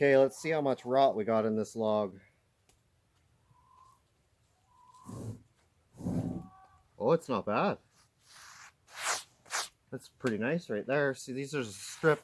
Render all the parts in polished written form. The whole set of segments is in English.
Okay, let's see how much rot we got in this log. Oh, it's not bad. That's pretty nice right there. See, these are a strip.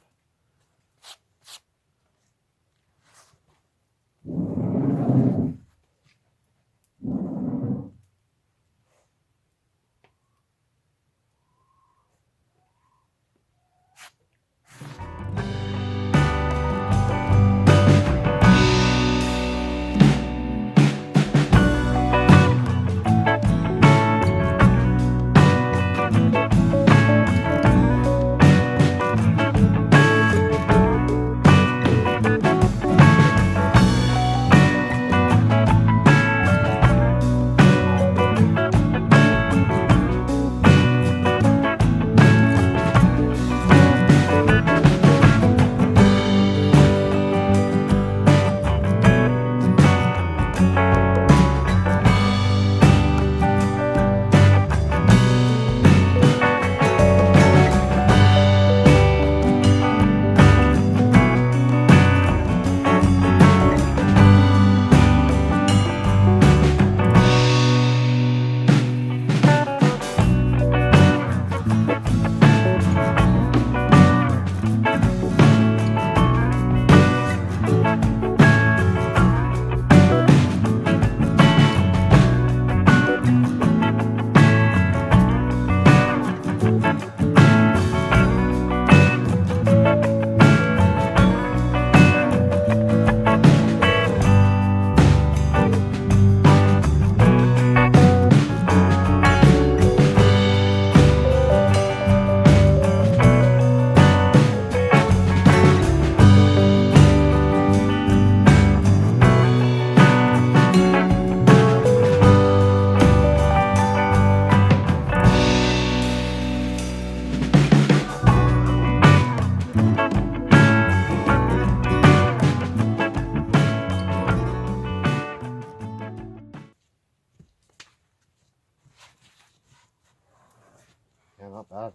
Yeah, not bad.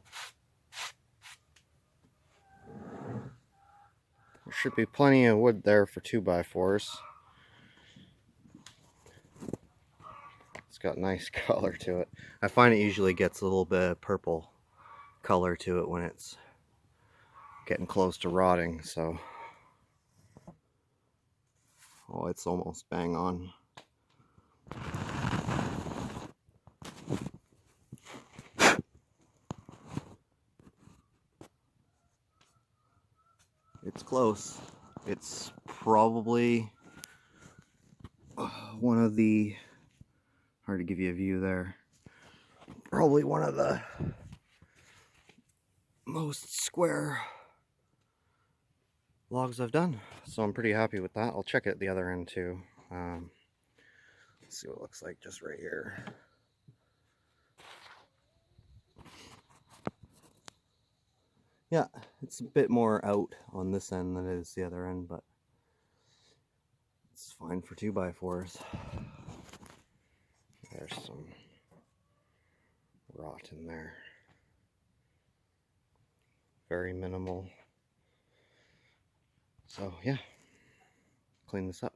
There should be plenty of wood there for 2x4s. It's got nice color to it. I find it usually gets a little bit of purple color to it when it's getting close to rotting, so oh, it's almost bang on. It's close. It's probably one of the, hard to give you a view there, probably one of the most square logs I've done. So I'm pretty happy with that. I'll check it at the other end too. Let's see what it looks like just right here. Yeah, it's a bit more out on this end than it is the other end, but it's fine for 2x4s. There's some rot in there. Very minimal. So yeah, clean this up.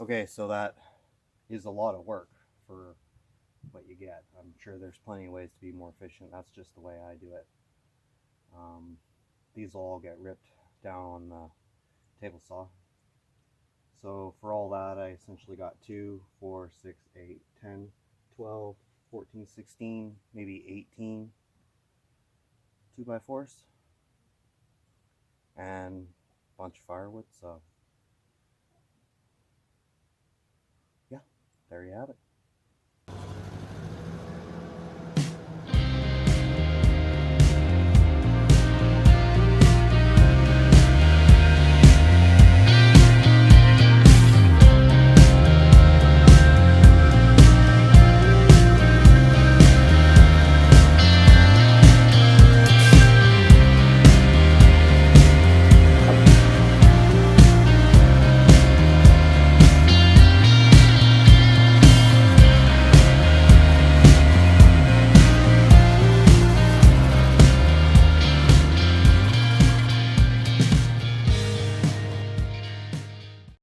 Okay, so that is a lot of work for what you get. I'm sure there's plenty of ways to be more efficient. That's just the way I do it. These will all get ripped down on the table saw. So for all that, I essentially got 2, 4, 6, 8, 10, 12, 14, 16, maybe 18 2x4s and a bunch of firewood. So yeah, there you have it.